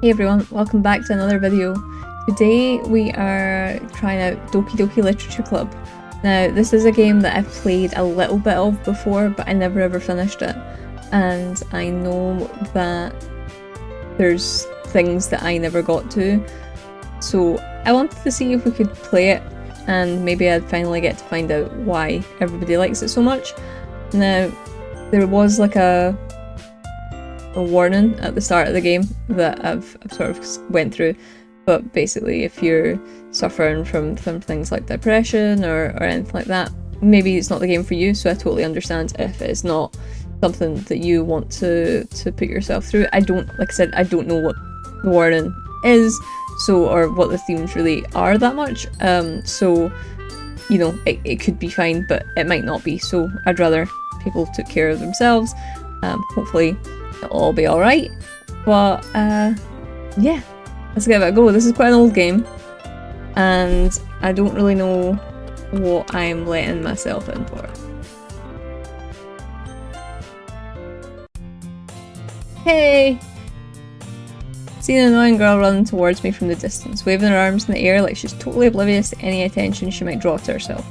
Hey everyone, welcome back to another video. Today we are trying out Doki Doki Literature Club. Now this is a game that I've played a little bit of before, but I never ever finished it. And I know that there's things that I never got to. So I wanted to see if we could play it and maybe I'd finally get to find out why everybody likes it so much. Now there was like a warning at the start of the game that I've sort of went through, but basically if you're suffering from things like depression or anything like that, maybe it's not the game for you. So I totally understand if it's not something that you want to put yourself through. I don't, like I said, I don't know what the warning is, so, or what the themes really are that much, so you know, it could be fine, but it might not be, so I'd rather people took care of themselves. Hopefully it'll all be alright, but yeah, let's give it a go. This is quite an old game, and I don't really know what I'm letting myself in for. Hey! See an annoying girl running towards me from the distance, waving her arms in the air like she's totally oblivious to any attention she might draw to herself.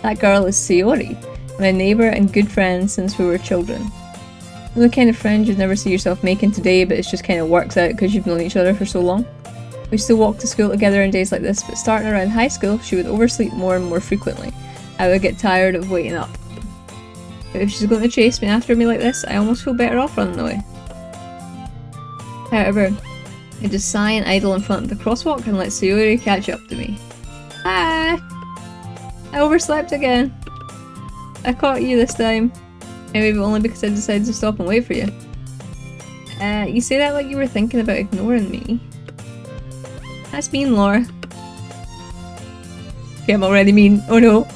That girl is Sayori, my neighbour and good friend since we were children. The kind of friend you'd never see yourself making today, but it just kind of works out because you've known each other for so long. We still walk to school together on days like this, but starting around high school, she would oversleep more and more frequently. I would get tired of waiting up. But if she's going to chase me after me like this, I almost feel better off running away. However, I just sigh and idle in front of the crosswalk and let Sayori catch up to me. Hi! I overslept again. I caught you this time. Maybe only because I decided to stop and wait for you. You say that like you were thinking about ignoring me. That's mean, Laura. Okay, I'm already mean. Oh no.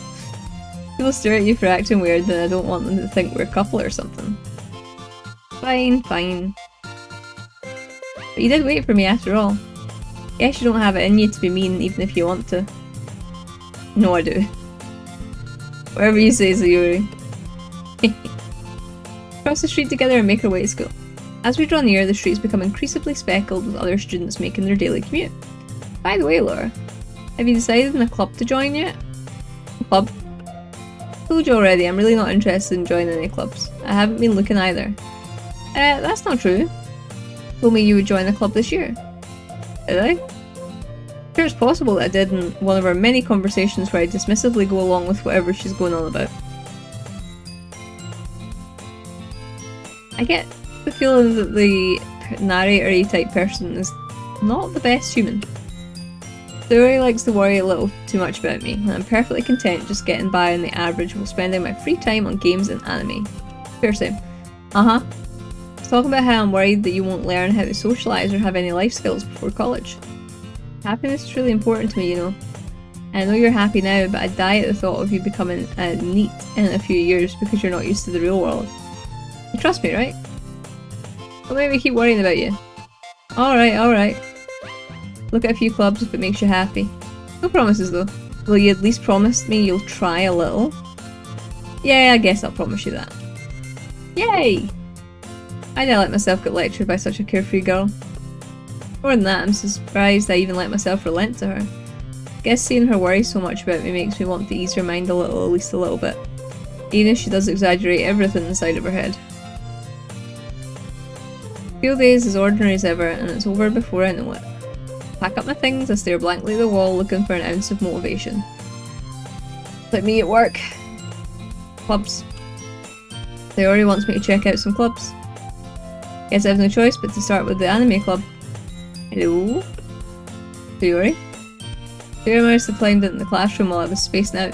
People stare at you for acting weird, then I don't want them to think we're a couple or something. Fine, fine. But you did wait for me after all. Guess you don't have it in you to be mean even if you want to. No, I do. Whatever you say, Sayori. Cross the street together and make our way to school. As we draw near, the streets become increasingly speckled with other students making their daily commute. By the way, Laura, have you decided on a club to join yet? Club? I told you already, I'm really not interested in joining any clubs. I haven't been looking either. That's not true. You told me you would join a club this year. Did I? Sure, it's possible that I did in one of our many conversations where I dismissively go along with whatever she's going on about. I get the feeling that the narrator-y type person is not the best human. Sayori likes to worry a little too much about me, and I'm perfectly content just getting by on the average while spending my free time on games and anime. Fair same. Uh-huh. Talk about how I'm worried that you won't learn how to socialise or have any life skills before college. Happiness is really important to me, you know. I know you're happy now, but I die at the thought of you becoming a NEET in a few years because you're not used to the real world. You trust me, right? Don't make me keep worrying about you. Alright, alright. Look at a few clubs if it makes you happy. No promises though. Will you at least promise me you'll try a little? Yeah, I guess I'll promise you that. Yay! I didn't let myself get lectured by such a carefree girl. More than that, I'm surprised I even let myself relent to her. Guess seeing her worry so much about me makes me want to ease her mind a little, at least a little bit. Even if she does exaggerate everything inside of her head. School day is as ordinary as ever, and it's over before I know it. Pack up my things, I stare blankly at the wall looking for an ounce of motivation. Like me at work. Clubs. Sayori wants me to check out some clubs. Guess I have no choice but to start with the anime club. Hello? Sayori? Sayori managed to climb into the classroom while I was spacing out.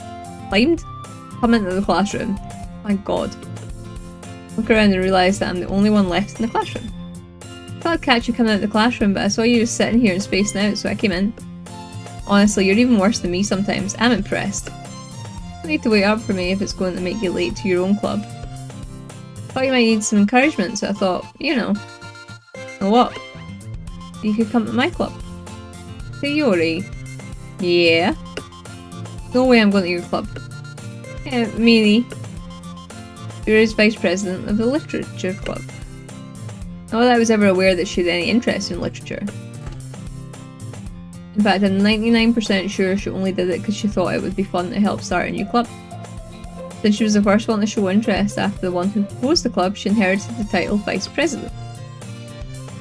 Climbed? Come into the classroom. My god. Look around and realise that I'm the only one left in the classroom. I thought I'd catch you coming out of the classroom, but I saw you just sitting here and spacing out, so I came in. Honestly, you're even worse than me sometimes. I'm impressed. You don't need to wait up for me if it's going to make you late to your own club. I thought you might need some encouragement, so I thought, you know. And what? You could come to my club. Sayori. Yeah? No way I'm going to your club. Yeah, meanie. You're vice president of the Literature Club. Not that I was ever aware that she had any interest in literature. In fact, I'm 99% sure she only did it because she thought it would be fun to help start a new club. Since she was the first one to show interest after the one who proposed the club, she inherited the title Vice President.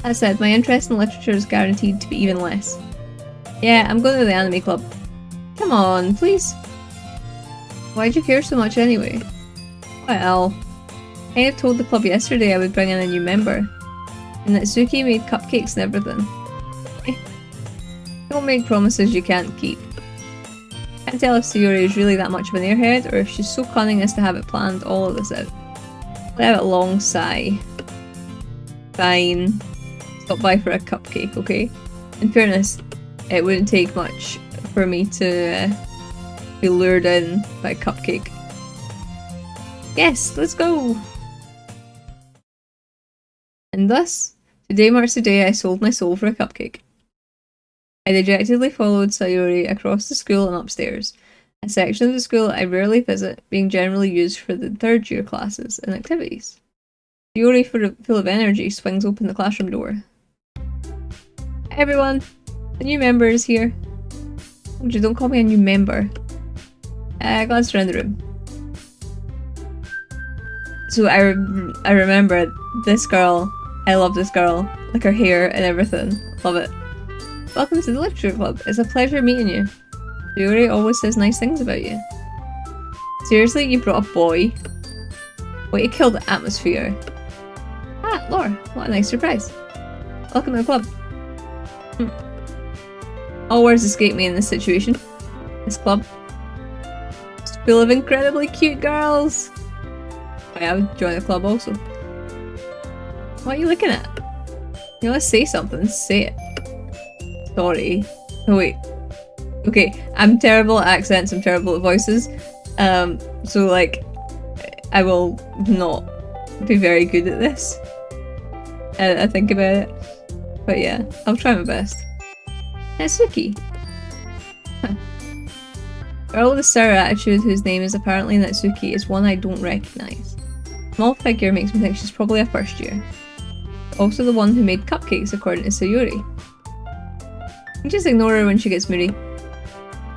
That said, my interest in literature is guaranteed to be even less. Yeah, I'm going to the anime club. Come on, please. Why'd you care so much anyway? Well, I have told the club yesterday I would bring in a new member, and that Suki made cupcakes and everything. Don't make promises you can't keep. Can't tell if Sayori is really that much of an airhead, or if she's so cunning as to have it planned all of this out. Let out a long sigh. Fine. Stop by for a cupcake, okay? In fairness, it wouldn't take much for me to be lured in by a cupcake. Yes, let's go! And thus, today marks the day I sold my soul for a cupcake. I dejectedly followed Sayori across the school and upstairs, a section of the school I rarely visit, being generally used for the third year classes and activities. Sayori, full of energy, swings open the classroom door. Hi everyone! The new member is here. Oh, don't call me a new member. Glance around the room. So I remember this girl. I love this girl. Like her hair and everything. Love it. Welcome to the Literature Club. It's a pleasure meeting you. Sayori always says nice things about you. Seriously, you brought a boy? Way to kill the atmosphere. Ah, Laura, what a nice surprise. Welcome to the club. All words escape me in this situation. This club. It's full of incredibly cute girls. I would join the club also. What are you looking at? You want to say something? Say it. Sorry. Oh wait. Okay, I'm terrible at accents, I'm terrible at voices. So like, I will not be very good at this. I think about it. But yeah, I'll try my best. Natsuki. Huh. Girl with a sour attitude whose name is apparently Natsuki is one I don't recognise. Small figure makes me think she's probably a first year. Also the one who made cupcakes according to Sayori. You just ignore her when she gets moody.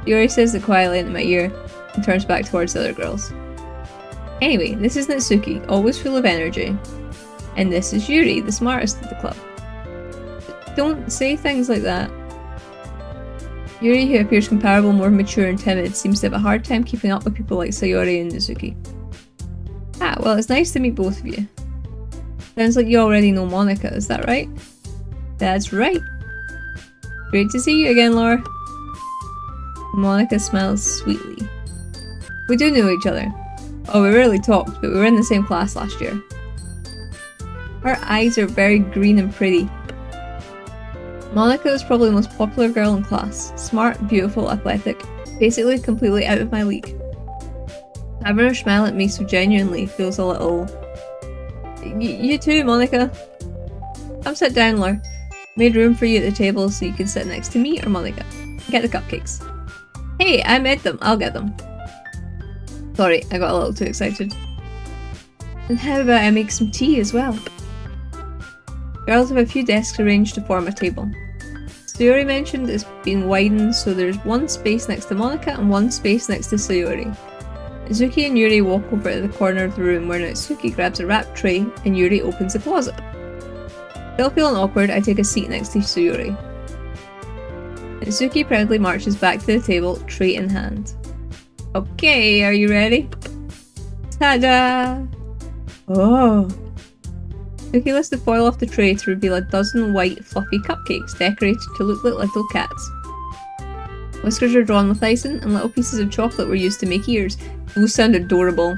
Sayori says it quietly into my ear and turns back towards the other girls. Anyway, this is Natsuki, always full of energy. And this is Yuri, the smartest of the club. Don't say things like that. Yuri, who appears comparable, more mature and timid, seems to have a hard time keeping up with people like Sayori and Natsuki. Ah, well, it's nice to meet both of you. Sounds like you already know Monika, is that right? That's right. Great to see you again, Laura. Monika smiles sweetly. We do know each other. Oh, we rarely talked, but we were in the same class last year. Her eyes are very green and pretty. Monika is probably the most popular girl in class. Smart, beautiful, athletic, basically completely out of my league. Having her smile at me so genuinely feels a little... You too, Monika. Come sit down, Laura. Made room for you at the table so you can sit next to me or Monika. Get the cupcakes. Hey, I made them. I'll get them. Sorry, I got a little too excited. And how about I make some tea as well? Girls have a few desks arranged to form a table. Sayori mentioned it's been widened so there's one space next to Monika and one space next to Sayori. Natsuki and Yuri walk over to the corner of the room where Natsuki grabs a wrapped tray and Yuri opens the closet. Still feeling awkward, I take a seat next to Sayori. Natsuki proudly marches back to the table, tray in hand. Okay, are you ready? Ta-da! Oh! Natsuki lifts the foil off the tray to reveal a dozen white, fluffy cupcakes decorated to look like little cats. Whiskers are drawn with icing, and little pieces of chocolate were used to make ears. Those sound adorable.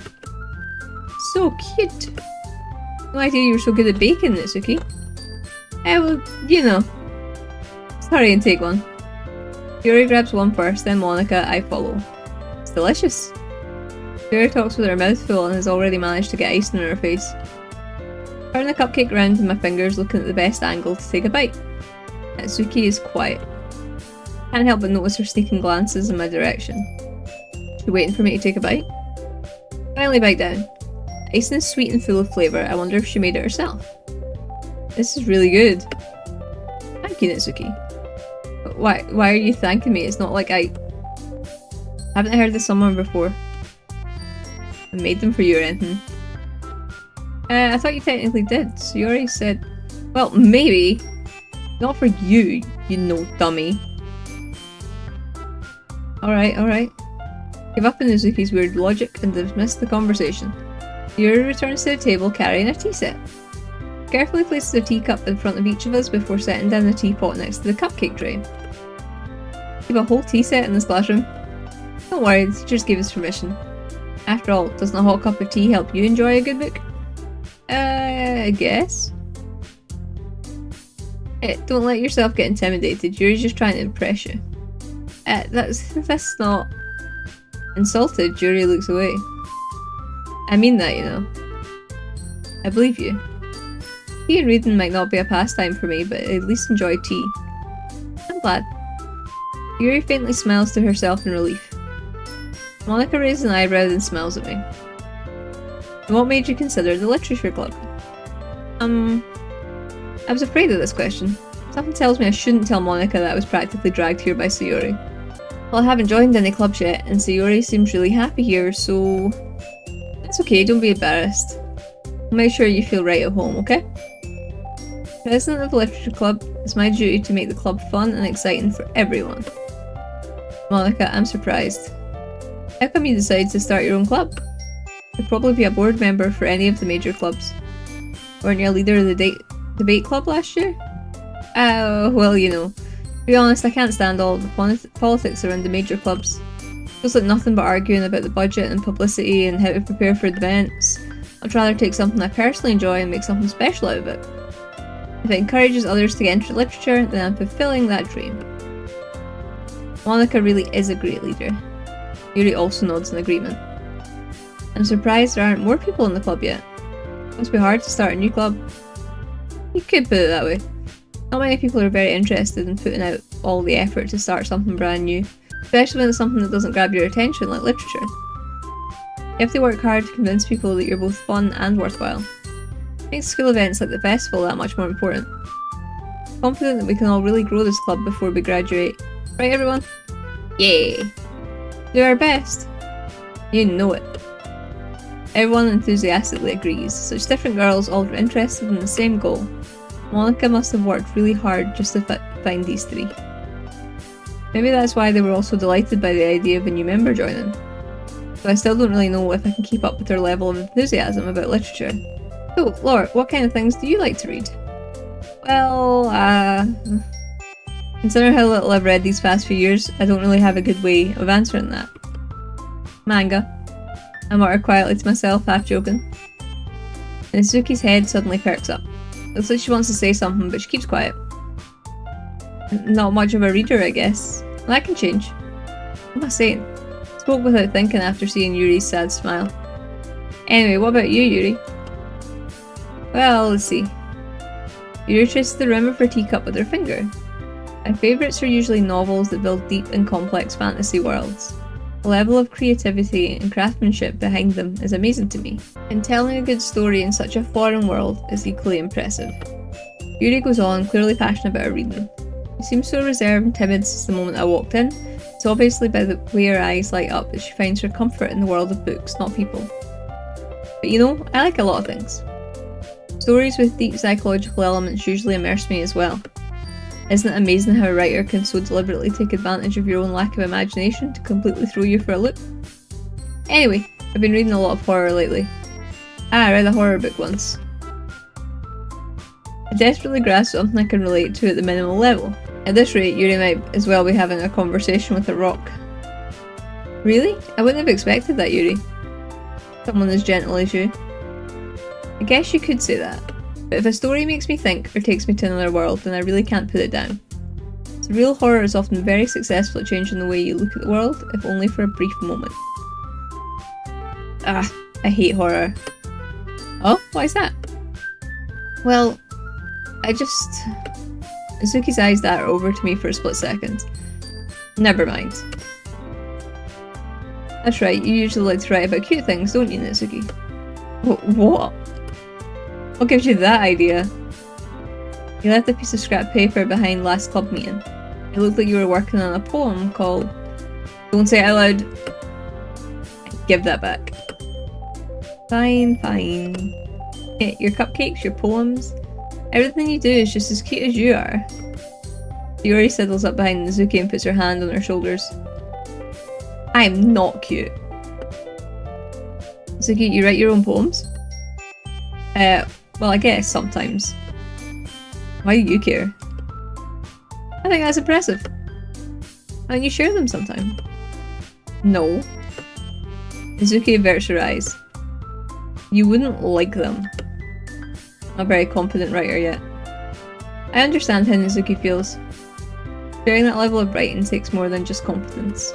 So cute! No idea you were so good at baking, Natsuki. Well, you know. Let's hurry and take one. Yuri grabs one first, then Monika, I follow. It's delicious. Yuri talks with her mouth full and has already managed to get icing on her face. Turn the cupcake round with my fingers, looking at the best angle to take a bite. Natsuki is quiet. Can't help but notice her sneaking glances in my direction. She waiting for me to take a bite? Finally bite down. Icing is sweet and full of flavour. I wonder if she made it herself. This is really good. Thank you, Nitsuki. Why are you thanking me? It's not like I haven't heard this somewhere before. I made them for you or anything. I thought you technically did, so you already said... Well, maybe. Not for you, you know, dummy. Alright. Give up on Uzuki's weird logic and dismiss the conversation. Yuri returns to the table carrying a tea set. Carefully places a teacup in front of each of us before setting down the teapot next to the cupcake tray. You have a whole tea set in this classroom? Don't worry, the teachers gave us permission. After all, doesn't a hot cup of tea help you enjoy a good book? I guess. Don't let yourself get intimidated, Yuri's just trying to impress you. That's not... Insulted, Yuri looks away. I mean that, you know. I believe you. Tea and reading might not be a pastime for me, but I at least enjoy tea. I'm glad. Yuri faintly smiles to herself in relief. Monica raises an eyebrow and smiles at me. What made you consider the literature club? I was afraid of this question. Something tells me I shouldn't tell Monica that I was practically dragged here by Sayori. Well, I haven't joined any clubs yet, and Sayori seems really happy here, so... It's okay, don't be embarrassed. I'll make sure you feel right at home, okay? President of the Literature Club, it's my duty to make the club fun and exciting for everyone. Monica, I'm surprised. How come you decided to start your own club? You'd probably be a board member for any of the major clubs. Weren't you a leader of the debate club last year? Well, you know. To be honest, I can't stand all the politics around the major clubs. Feels like nothing but arguing about the budget and publicity and how to prepare for events. I'd rather take something I personally enjoy and make something special out of it. If it encourages others to get into literature, then I'm fulfilling that dream. Monica really is a great leader. Yuri also nods in agreement. I'm surprised there aren't more people in the club yet. It must be hard to start a new club. You could put it that way. Not many people are very interested in putting out all the effort to start something brand new, especially when it's something that doesn't grab your attention like literature. You have to work hard to convince people that you're both fun and worthwhile. It makes school events like the festival that much more important. Confident that we can all really grow this club before we graduate. Right, everyone? Yay! Do our best! You know it. Everyone enthusiastically agrees. Such different girls all interested in the same goal. Monica must have worked really hard just to find these three. Maybe that's why they were all so delighted by the idea of a new member joining. But I still don't really know if I can keep up with their level of enthusiasm about literature. So, Laura, what kind of things do you like to read? Well, considering how little I've read these past few years, I don't really have a good way of answering that. Manga. I mutter quietly to myself, half joking. And Suzuki's head suddenly perks up. Looks like she wants to say something, but she keeps quiet. Not much of a reader, I guess. That can change. What am I saying? Spoke without thinking after seeing Yuri's sad smile. Anyway, what about you, Yuri? Well, let's see. Yuri traces the rim of her teacup with her finger. My favourites are usually novels that build deep and complex fantasy worlds. The level of creativity and craftsmanship behind them is amazing to me, and telling a good story in such a foreign world is equally impressive. Yuri goes on, clearly passionate about her reading. She seems so reserved and timid since the moment I walked in. It's obviously by the way her eyes light up that she finds her comfort in the world of books, not people. But you know, I like a lot of things. Stories with deep psychological elements usually immerse me as well. Isn't it amazing how a writer can so deliberately take advantage of your own lack of imagination to completely throw you for a loop? Anyway, I've been reading a lot of horror lately. I read a horror book once. I desperately grasp something I can relate to at the minimal level. At this rate, Yuri might as well be having a conversation with a rock. Really? I wouldn't have expected that, Yuri. Someone as gentle as you. I guess you could say that. But if a story makes me think or takes me to another world, then I really can't put it down. So real horror is often very successful at changing the way you look at the world, if only for a brief moment. I hate horror. Oh, why is that? Well, Suzuki's eyes darted over to me for a split second. Never mind. That's right, you usually like to write about cute things, don't you, Natsuki? What? What gives you that idea? You left a piece of scrap paper behind last club meeting. It looked like you were working on a poem called... Don't say it out loud. Give that back. Fine, fine. Yeah, your cupcakes, your poems. Everything you do is just as cute as you are. Yuri sidles up behind Nizuki and puts her hand on her shoulders. I am not cute. Nizuki, you write your own poems? Well, I guess sometimes. Why do you care? I think that's impressive. Why don't you share them sometime? No. Nizuki averts her eyes. You wouldn't like them. Not a very confident writer yet. I understand how Nizuki feels. Sharing that level of writing takes more than just confidence.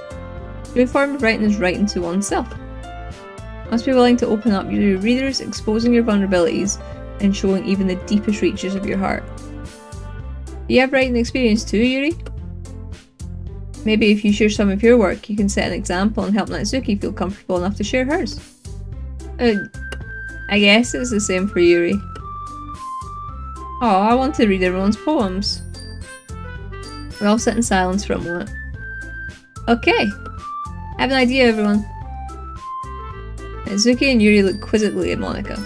True form of writing is writing to oneself. You must be willing to open up your readers, exposing your vulnerabilities, and showing even the deepest reaches of your heart. Do you have writing experience too, Yuri? Maybe if you share some of your work, you can set an example and help Nizuki feel comfortable enough to share hers. I guess it's the same for Yuri. Oh, I want to read everyone's poems. We all sit in silence for a moment. Okay, I have an idea, everyone. Nizuki and Yuri look quizzically at Monika.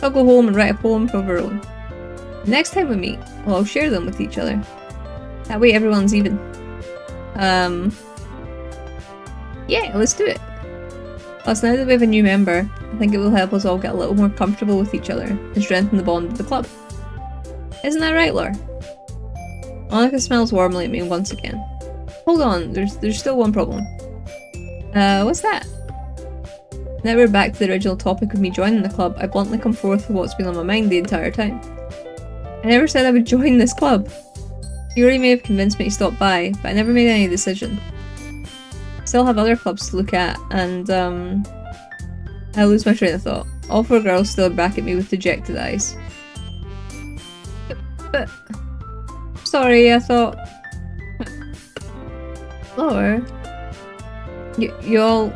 I'll go home and write a poem of her own. The next time we meet, we'll all share them with each other. That way everyone's even. Yeah, let's do it. Plus, now that we have a new member, I think it will help us all get a little more comfortable with each other and strengthen the bond of the club. Isn't that right, Laura? Monika smiles warmly at me once again. Hold on, there's still one problem. What's that? Now we're back to the original topic of me joining the club, I bluntly come forth with what's been on my mind the entire time. I never said I would join this club. Yuri may have convinced me to stop by, but I never made any decision. I still have other clubs to look at, and I lose my train of thought. All four girls still back at me with dejected eyes. But sorry, I thought... Laura... You all...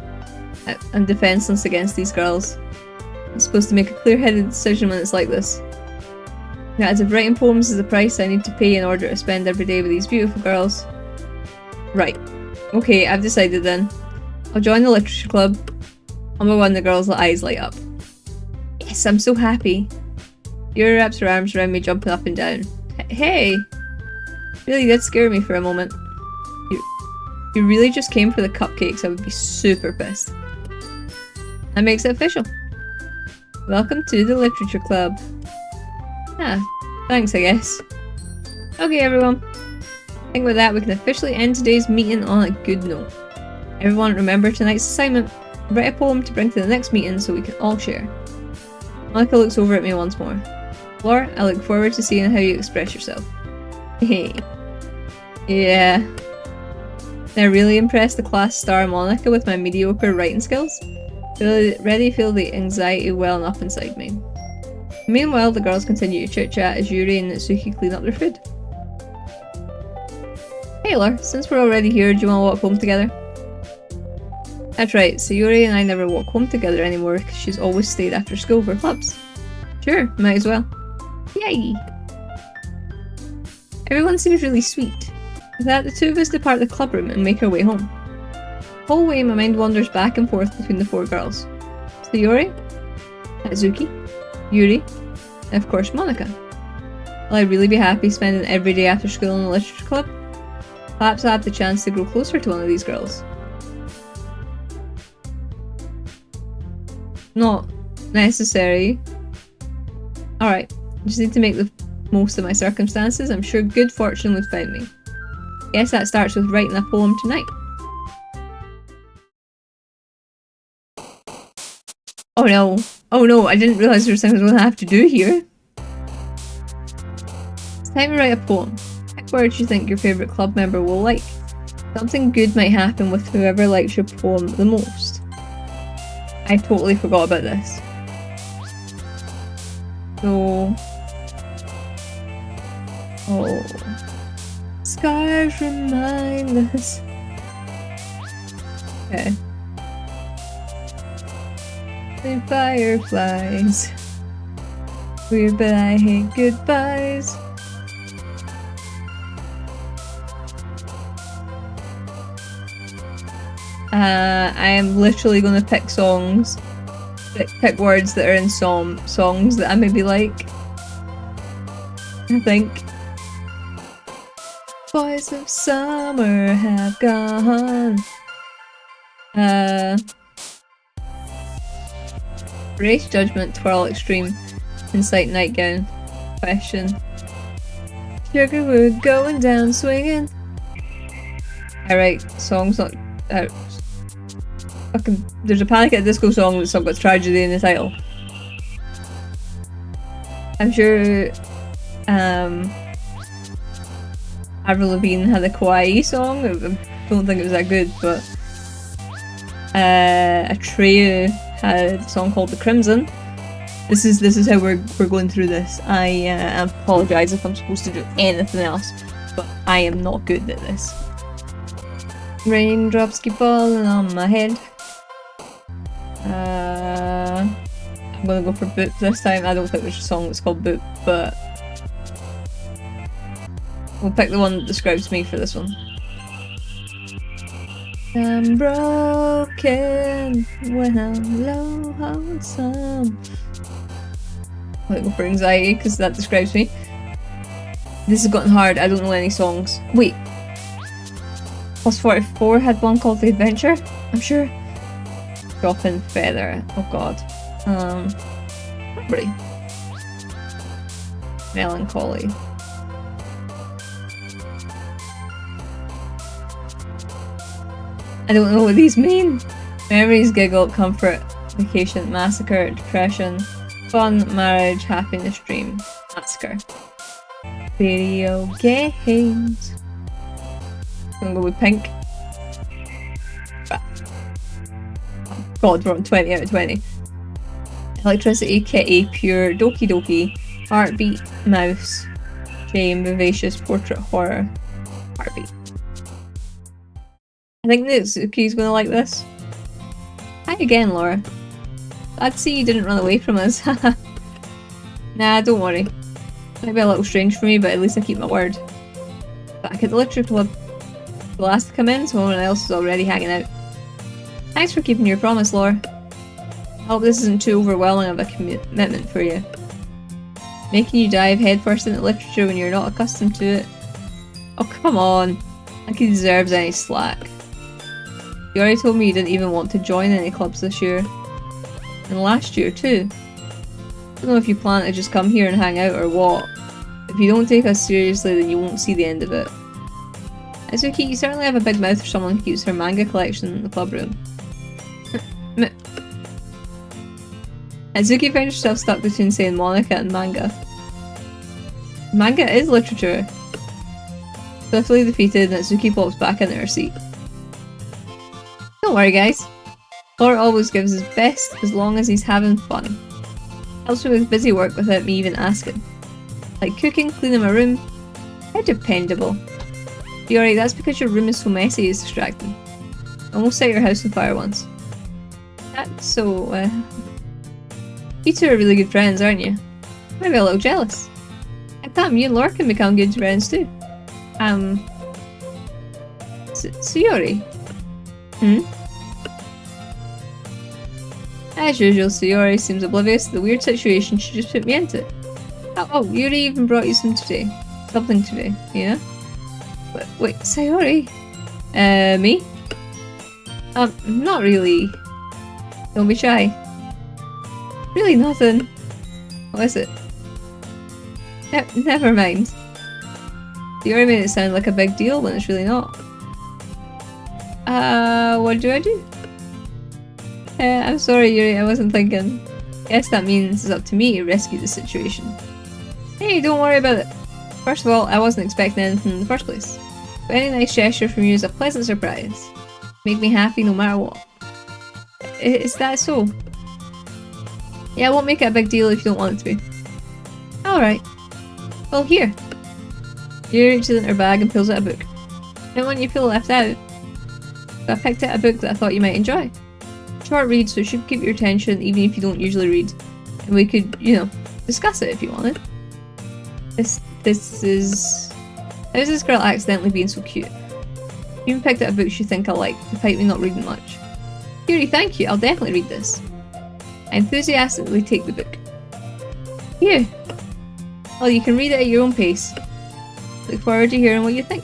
I'm defenseless against these girls. I'm supposed to make a clear-headed decision when it's like this. Now, as if writing poems is the price I need to pay in order to spend every day with these beautiful girls. Right. Okay, I've decided then. I'll join the literature club. I'm the one the girls' eyes light up. Yes, I'm so happy. Yuri wraps her arms around me, jumping up and down. Hey! Really did scare me for a moment. You really just came for the cupcakes, I would be super pissed. That makes it official. Welcome to the literature club. Ah, thanks I guess. Okay everyone. I think with that we can officially end today's meeting on a good note. Everyone remember tonight's assignment. Write a poem to bring to the next meeting so we can all share. Monika looks over at me once more. Laura, I look forward to seeing how you express yourself. Hey. Yeah. Did I really impress the class star Monika with my mediocre writing skills? Already feel the anxiety welling up inside me. Meanwhile, the girls continue to chit-chat as Yuri and Natsuki clean up their food. Hey Laura, since we're already here, do you want to walk home together? That's right, so Yuri and I never walk home together anymore because she's always stayed after school for clubs. Sure, might as well. Yay! Everyone seems really sweet. With that, the two of us depart the club room and make our way home. The whole way my mind wanders back and forth between the four girls. So Yuri, Natsuki, Yuri, and of course Monika. Will I really be happy spending every day after school in the literature club? Perhaps I'll have the chance to grow closer to one of these girls. Not necessary. Alright, just need to make the most of my circumstances. I'm sure good fortune would find me. Guess that starts with writing a poem tonight. Oh no. Oh no, I didn't realise there was things I was going to have to do here. It's time to write a poem. What words do you think your favourite club member will like? Something good might happen with whoever likes your poem the most. I totally forgot about this. So... Oh... Scars remind us... Okay. The fireflies. Weird but I hate goodbyes. I am literally going to pick songs, pick words that are in songs that I maybe like. I think. Boys of summer have gone. Race Judgment, Twirl Extreme, Insight Nightgown, Question. Sugarwood going down swinging. Alright, songs not. Fucking. There's a Panic at the Disco song that's got tragedy in the title. I'm sure. Avril Lavigne had a Kawaii song. I don't think it was that good, but Atreyu had a song called The Crimson. This is how we're going through this. I apologise if I'm supposed to do anything else, but I am not good at this. Raindrops keep falling on my head. I'm gonna go for Boop this time. I don't think there's a song that's called Boop, but we'll pick the one that describes me for this one. I'm broken when I'm low on some. I'm gonna go for Anxiety because that describes me. This has gotten hard. I don't know any songs. Wait. Plus 44 had one called The Adventure, I'm sure. Drop-in Feather. Oh god. Pretty. Melancholy. I don't know what these mean. Memories, Giggle, Comfort, Vacation, Massacre, Depression, Fun, Marriage, Happiness, Dream, Massacre. Video games. I'm gonna go with Pink. Oh god, we're on 20 out of 20. Electricity, Kitty, Pure, Doki Doki, Heartbeat, Mouse, Shame, Vivacious, Portrait, Horror, Heartbeat. I think that Suki's gonna like this. Hi again, Laura. I'd see you didn't run away from us. Nah, don't worry. Might be a little strange for me, but at least I keep my word. Back at the Literature Club. The last to come in, so everyone else is already hanging out. Thanks for keeping your promise, Laura. I hope this isn't too overwhelming of a commitment for you. Making you dive headfirst into literature when you're not accustomed to it. Oh, come on. Like he deserves any slack. You already told me you didn't even want to join any clubs this year. And last year too. I don't know if you plan to just come here and hang out or what. If you don't take us seriously, then you won't see the end of it. Azuki, you certainly have a big mouth for someone who keeps her manga collection in the club room. Azuki found herself stuck between saying Monica and manga. Manga is literature. Swiftly defeated, Natsuki pops back into her seat. Don't worry guys. Laura always gives his best as long as he's having fun. Helps me with busy work without me even asking. Like cooking, cleaning my room. How dependable. Yuri, that's because your room is so messy it's distracting. I almost set your house on fire once. That's so, You two are really good friends, aren't you? Maybe a little jealous. Like that, you and Laura can become good friends too. Sayori? As usual, Sayori seems oblivious to the weird situation she just put me into. Oh, Yuri even brought you something today, you know? Wait, Sayori? Me? Not really. Don't be shy. Really nothing. What is it? Never mind. You already made it sound like a big deal when it's really not. What do I do? I'm sorry, Yuri, I wasn't thinking. Guess that means it's up to me to rescue the situation. Hey, don't worry about it. First of all, I wasn't expecting anything in the first place. But any nice gesture from you is a pleasant surprise. Make me happy no matter what. Is that so? Yeah, I won't make it a big deal if you don't want it to be. Alright. Well, here. Yuri reaches into her bag and pulls out a book. I don't want you to feel left out. So I picked out a book that I thought you might enjoy. Short read, so it should keep your attention even if you don't usually read. And we could, you know, discuss it if you wanted. This is... How's this girl accidentally being so cute? You even picked out a book you think I like, despite me not reading much. Yuri, thank you, I'll definitely read this. I enthusiastically take the book. Here. Well, you can read it at your own pace. Look forward to hearing what you think.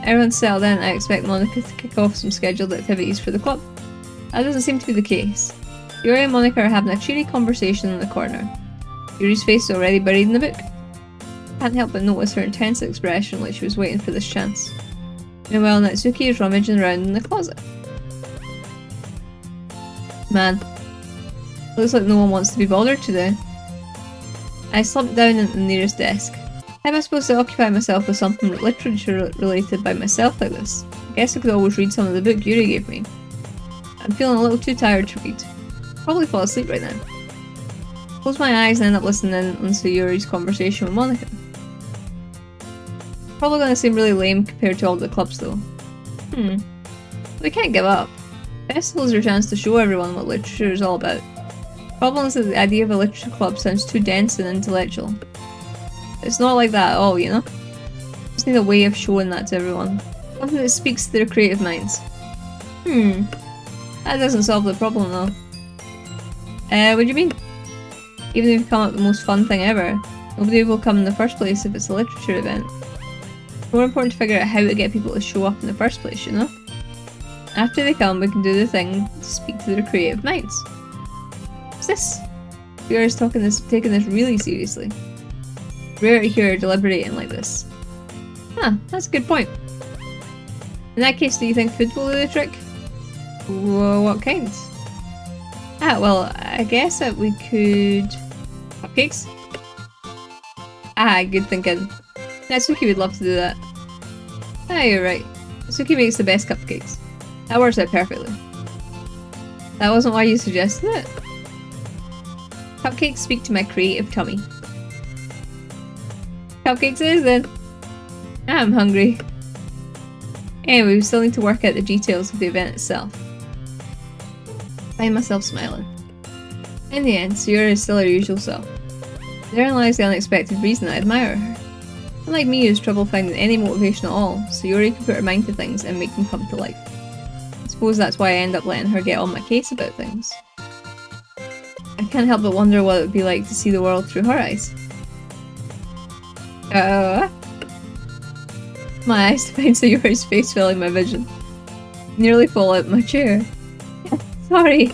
Everyone's settled in, I expect Monica to kick off some scheduled activities for the club. That doesn't seem to be the case. Yuri and Monica are having a cheery conversation in the corner. Yuri's face is already buried in the book. Can't help but notice her intense expression like she was waiting for this chance. Meanwhile, Natsuki is rummaging around in the closet. Man. Looks like no one wants to be bothered today. I slumped down at the nearest desk. How am I supposed to occupy myself with something literature related by myself like this? I guess I could always read some of the book Yuri gave me. I'm feeling a little too tired to read. Probably fall asleep right now. Close my eyes and end up listening to Yuri's conversation with Monica. Probably gonna seem really lame compared to all the clubs though. We can't give up. Festivals are a chance to show everyone what literature is all about. Problem is that the idea of a literature club sounds too dense and intellectual. It's not like that at all, you know? Just need a way of showing that to everyone. Something that speaks to their creative minds. That doesn't solve the problem though. What do you mean? Even if you come up with the most fun thing ever, nobody will come in the first place if it's a literature event. It's more important to figure out how to get people to show up in the first place, you know? After they come, we can do the thing to speak to their creative minds. What's this? Yuri's taking this really seriously. Rare to hear her deliberating like this. Huh, that's a good point. In that case, do you think food will do the trick? Well, what kinds? Well, I guess that we could... Cupcakes? Good thinking. Natsuki would love to do that. You're right. Natsuki makes the best cupcakes. That works out perfectly. That wasn't why you suggested it? Cupcakes speak to my creative tummy. Cupcakes it is then. I'm hungry. Anyway, we still need to work out the details of the event itself. Find myself smiling. In the end, Sayuri is still her usual self. Therein lies the unexpected reason I admire her. Unlike me who's trouble finding any motivation at all, Sayuri can put her mind to things and make them come to life. I suppose that's why I end up letting her get on my case about things. I can't help but wonder what it would be like to see the world through her eyes. My eyes to find Sayuri's face filling my vision. Nearly fall out of my chair. Sorry.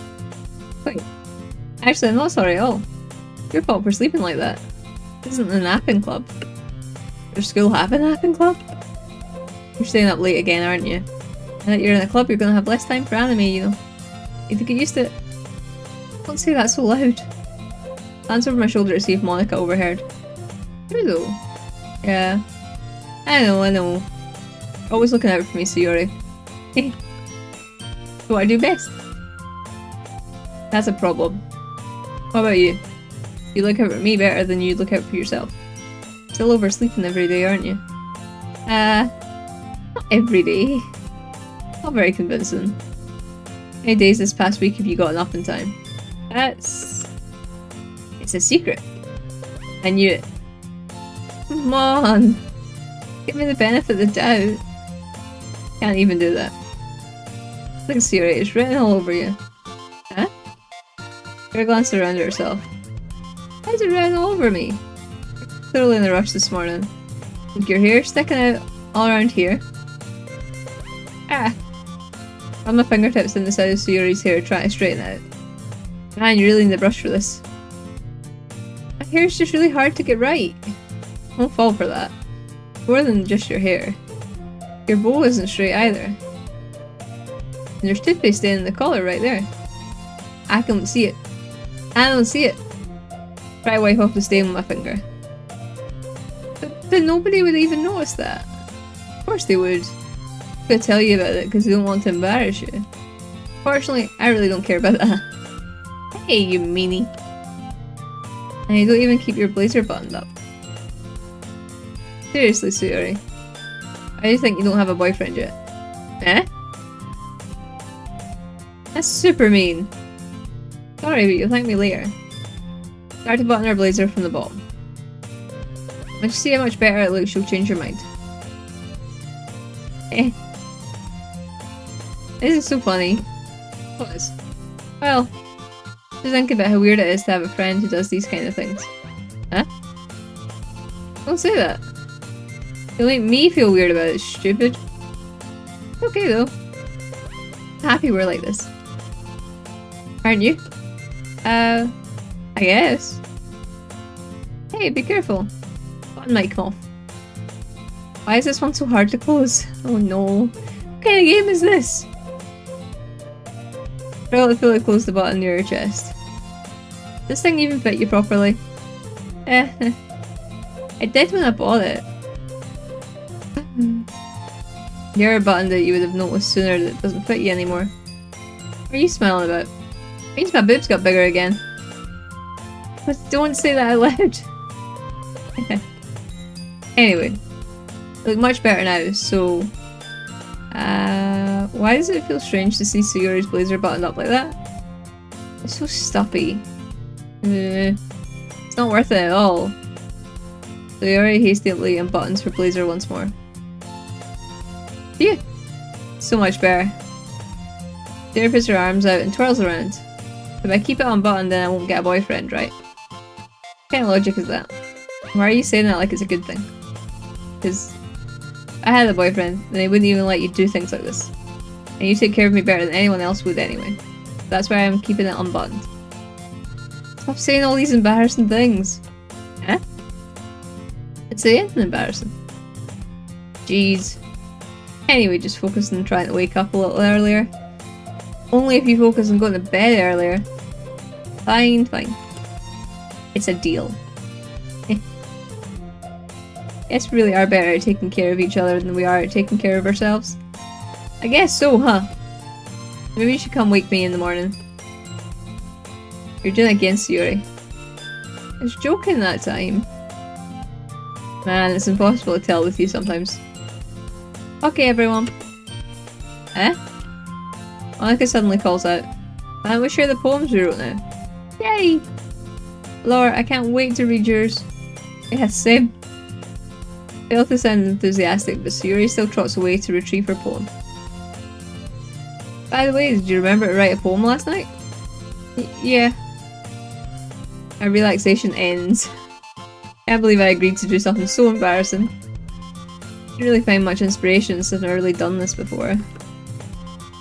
Wait. Actually, I'm not sorry at all. Your fault for sleeping like that. This isn't a napping club. Does school have a napping club? You're staying up late again, aren't you? Now that you're in a club, you're gonna have less time for anime, you know. You need to get used to it. Don't say that so loud. Glance over my shoulder to see if Monica overheard. Who though? Yeah. I know. Always looking out for me, Sayuri. What I do best. That's a problem. What about you? You look out for me better than you look out for yourself. Still oversleeping every day, aren't you? Not every day. Not very convincing. How many days this past week have you gotten up in time? It's a secret. I knew it. Come on. Give me the benefit of the doubt. Can't even do that. Look, Sayuri, it's written all over you. Huh? Sayuri glanced around at herself. Why is it written all over me? Clearly in a rush this morning. With your hair sticking out all around here. Run my fingertips in the side of Sayuri's hair trying to straighten it out. Man, you really need a brush for this. My hair's just really hard to get right. Don't fall for that. More than just your hair. Your bow isn't straight either. And there's toothpaste stain in the collar right there. I can't see it. I don't see it. Try to wipe off the stain with my finger. But nobody would even notice that. Of course they would. I'm gonna tell you about it because they don't want to embarrass you. Fortunately, I really don't care about that. Hey, you meanie. And you don't even keep your blazer buttoned up. Seriously, Sayuri. I just think you don't have a boyfriend yet. Eh? That's super mean. Sorry, but you'll thank me later. Start to button her blazer from the bottom. Once you see how much better it looks, you'll change your mind. Eh. This is so funny. What is? Well, just think about how weird it is to have a friend who does these kind of things. Huh? Don't say that. You'll make me feel weird about it, stupid. Okay though. Happy we're like this. Aren't you? I guess. Hey, be careful. Button might come off. Why is this one so hard to close? Oh no. What kind of game is this? Probably feel like close the button near your chest. This thing even fit you properly? It did when I bought it. You're a button that you would have noticed sooner that doesn't fit you anymore. What are you smiling about? It means my boobs got bigger again. But don't say that out loud. Anyway. Look much better now, so... why does it feel strange to see Sayori's blazer buttoned up like that? It's so stuffy. It's not worth it at all. Sayori hastily unbuttons her blazer once more. Phew! So much better. Sayori puts her arms out and twirls around. If I keep it unbuttoned, then I won't get a boyfriend, right? What kind of logic is that? Why are you saying that like it's a good thing? Because I had a boyfriend, and they wouldn't even let you do things like this. And you take care of me better than anyone else would anyway. That's why I'm keeping it unbuttoned. Stop saying all these embarrassing things. Huh? I'd say anything embarrassing. Jeez. Anyway, just focus on trying to wake up a little earlier. Only if you focus on going to bed earlier. Fine, fine. It's a deal. Guess we really are better at taking care of each other than we are at taking care of ourselves. I guess so, huh? Maybe you should come wake me in the morning. You're doing it again, Sayori. I was joking that time. Man, it's impossible to tell with you sometimes. Okay, everyone. Eh? Monica suddenly calls out. Can't we share the poems we wrote now? Yay! Laura, I can't wait to read yours. Yes, same. Failed to sound enthusiastic, but Sayori still trots away to retrieve her poem. By the way, did you remember to write a poem last night? Yeah. Our relaxation ends. Can't believe I agreed to do something so embarrassing. Didn't really find much inspiration since I've never really done this before.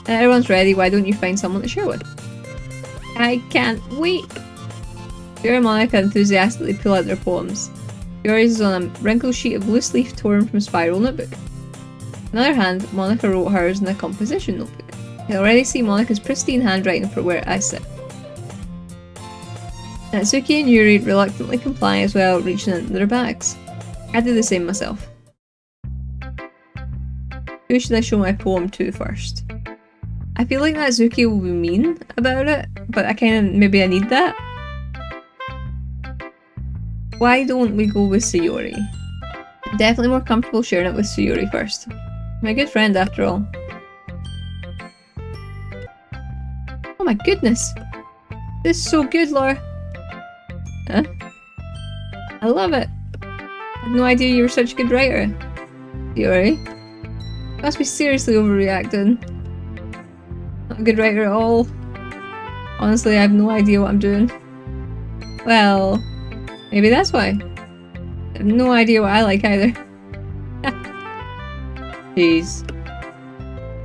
Everyone's ready, why don't you find someone to share with? I can't wait! Sayori and Monica enthusiastically pull out their poems. Sayori's is on a wrinkled sheet of loose leaf torn from a spiral notebook. On the other hand, Monica wrote hers in a composition notebook. I can already see Monica's pristine handwriting for where I sit. Natsuki and Yuri reluctantly comply as well, reaching into their bags. I did the same myself. Who should I show my poem to first? I feel like Natsuki will be mean about it, but maybe I need that. Why don't we go with Sayori? I'm definitely more comfortable sharing it with Sayori first. My good friend after all. Oh my goodness! This is so good, Laura! Huh? I love it! I had no idea you were such a good writer. Sayori? You must be seriously overreacting. Not a good writer at all. Honestly, I have no idea what I'm doing. Well, maybe that's why. I have no idea what I like either. Jeez.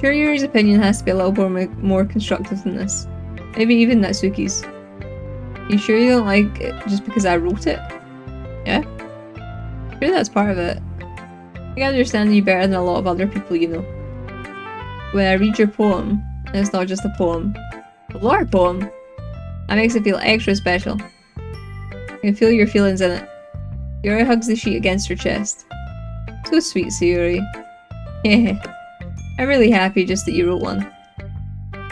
Sure, Yuri's opinion has to be a little more constructive than this. Maybe even Natsuki's. You sure you don't like it just because I wrote it? Yeah? Sure, that's part of it. I can understand you better than a lot of other people you know. When I read your poem, and it's not just a poem, a Laura poem, that makes it feel extra special. I can feel your feelings in it. Sayori hugs the sheet against her chest. So sweet, Sayori. Yeah. I'm really happy just that you wrote one.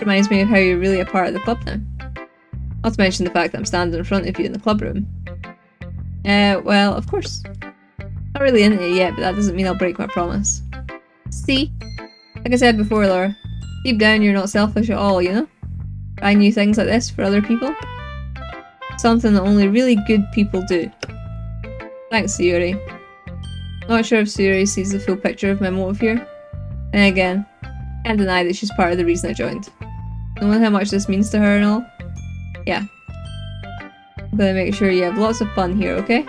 Reminds me of how you're really a part of the club now. Not to mention the fact that I'm standing in front of you in the club room. Well, of course. Not really into it yet, but that doesn't mean I'll break my promise. See? Like I said before, Laura, deep down you're not selfish at all, you know? Trying new things like this for other people. Something that only really good people do. Thanks, Sayori. Not sure if Sayori sees the full picture of my motive here. And again, Can't deny that she's part of the reason I joined. Knowing how much this means to her and all. Yeah. I'm gonna make sure you have lots of fun here, okay?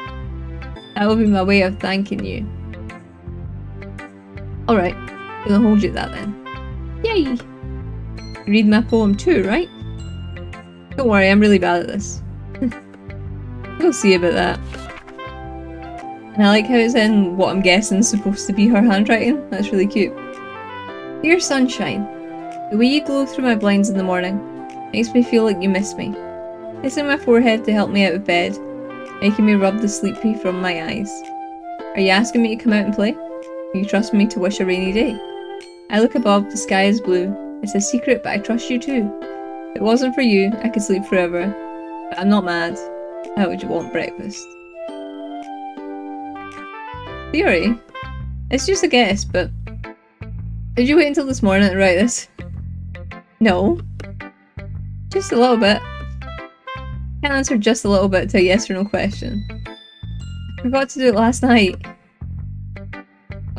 That will be my way of thanking you. Alright, gonna hold you at that then. Yay! Read my poem too, right? Don't worry, I'm really bad at this. We'll see about that. And I like how it's in what I'm guessing is supposed to be her handwriting. That's really cute. Dear sunshine, the way you glow through my blinds in the morning makes me feel like you miss me. Kissing my forehead to help me out of bed, making me rub the sleepy from my eyes. Are you asking me to come out and play? You trust me to wish a rainy day? I look above, the sky is blue. It's a secret, but I trust you too. If it wasn't for you, I could sleep forever. But I'm not mad. How would you want breakfast? Theory? It's just a guess, but... Did you wait until this morning to write this? No. Just a little bit. Can't answer just a little bit to a yes or no question. I forgot to do it last night.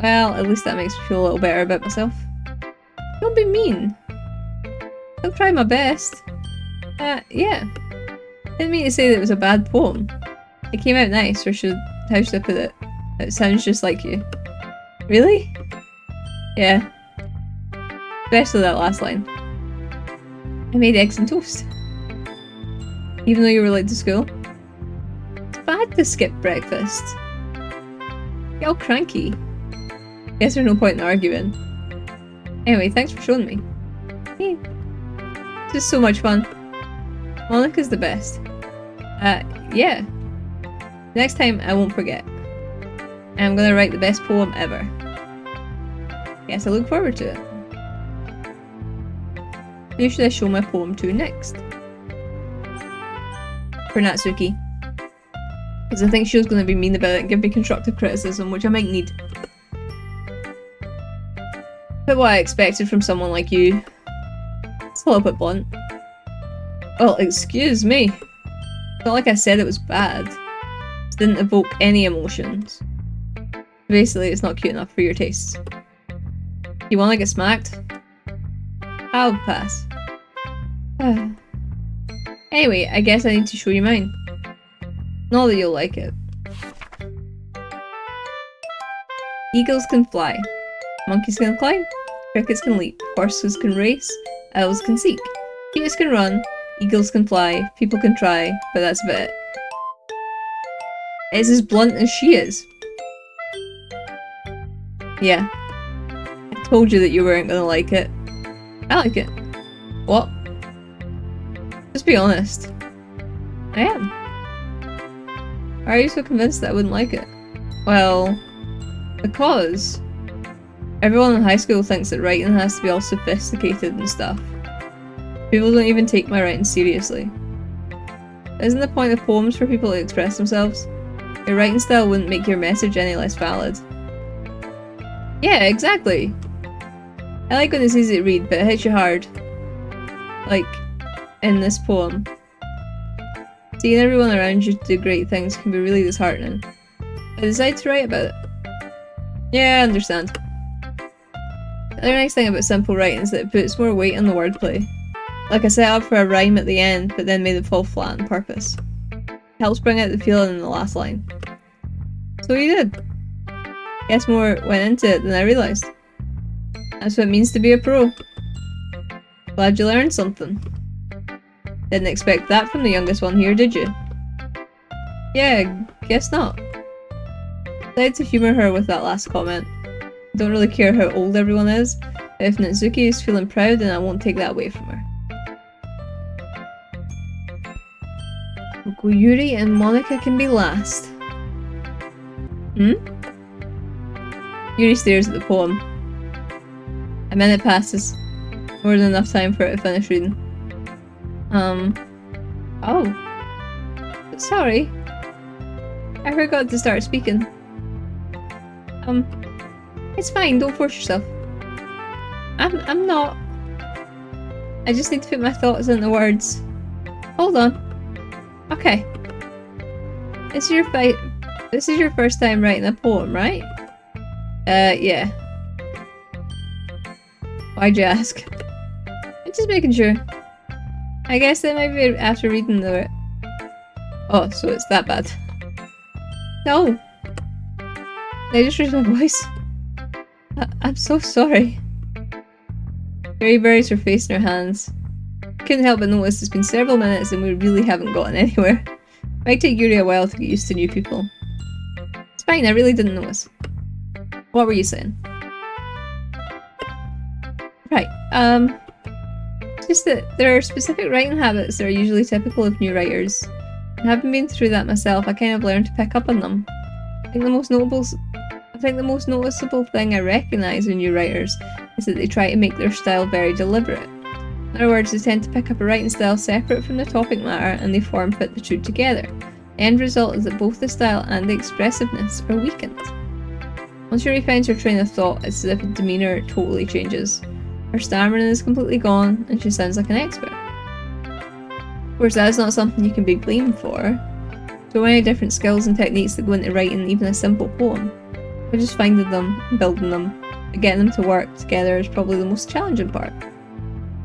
Well, at least that makes me feel a little better about myself. Don't be mean. I'll try my best. Yeah. Didn't mean to say that it was a bad poem. It came out nice, or how should I put it? It sounds just like you. Really? Yeah. Especially that last line. I made eggs and toast. Even though you were late to school. It's bad to skip breakfast. Get all cranky. Guess there's no point in arguing. Anyway, thanks for showing me. Hey. It's just so much fun. Monica's the best. Yeah. Next time, I won't forget. And I'm gonna write the best poem ever. Guess I look forward to it. Who should I show my poem to next? For Natsuki. Because I think she was gonna be mean about it and give me constructive criticism, which I might need. But what I expected from someone like you. It's a little bit blunt. Well, excuse me. It's not like I said it was bad. It didn't evoke any emotions. Basically, it's not cute enough for your tastes. You wanna get smacked? I'll pass. Anyway, I guess I need to show you mine. Not that you'll like it. Eagles can fly. Monkeys can climb. Crickets can leap. Horses can race. Owls can seek. Cheetahs can run. Eagles can fly. People can try. But that's about it. It's as blunt as she is. Yeah. I told you that you weren't gonna like it. I like it. What? Just be honest. I am. Why are you so convinced that I wouldn't like it? Well, because everyone in high school thinks that writing has to be all sophisticated and stuff. People don't even take my writing seriously. Isn't the point of poems for people to express themselves? Your writing style wouldn't make your message any less valid. Yeah, exactly. I like when it's easy to read, but it hits you hard. Like, in this poem. Seeing everyone around you do great things can be really disheartening. I decided to write about it. Yeah, I understand. The other nice thing about simple writing is that it puts more weight on the wordplay. Like I set up for a rhyme at the end, but then made it fall flat on purpose. It helps bring out the feeling in the last line. So you did. Guess more went into it than I realised. That's what it means to be a pro. Glad you learned something. Didn't expect that from the youngest one here, did you? Yeah, guess not. Decided to humour her with that last comment. I don't really care how old everyone is, but if Natsuki is feeling proud, then I won't take that away from her. Yuri and Monica can be last. Yuri stares at the poem. A minute passes. More than enough time for it to finish reading. Oh. Sorry. I forgot to start speaking. It's fine, don't force yourself. I'm not. I just need to put my thoughts into words. Hold on. Okay. This is your first time writing a poem, right? Yeah. Why'd you ask? I'm just making sure. I guess that might be after reading the... Oh, so it's that bad. No! I just raised my voice. I'm so sorry. Mary buries her face in her hands. Couldn't help but notice it's been several minutes and we really haven't gotten anywhere. Might take Yuri a while to get used to new people. It's fine, I really didn't notice. What were you saying? Right, it's just that there are specific writing habits that are usually typical of new writers. And having been through that myself, I kind of learned to pick up on them. I think the most noticeable thing I recognise in new writers is that they try to make their style very deliberate. In other words, they tend to pick up a writing style separate from the topic matter and they form-fit the two together. The end result is that both the style and the expressiveness are weakened. Once Yuri finds her train of thought, it's as if her demeanour totally changes. Her stammering is completely gone and she sounds like an expert. Of course, that's not something you can be blamed for. So many different skills and techniques that go into writing even a simple poem. But just finding them and building them, and getting them to work together is probably the most challenging part.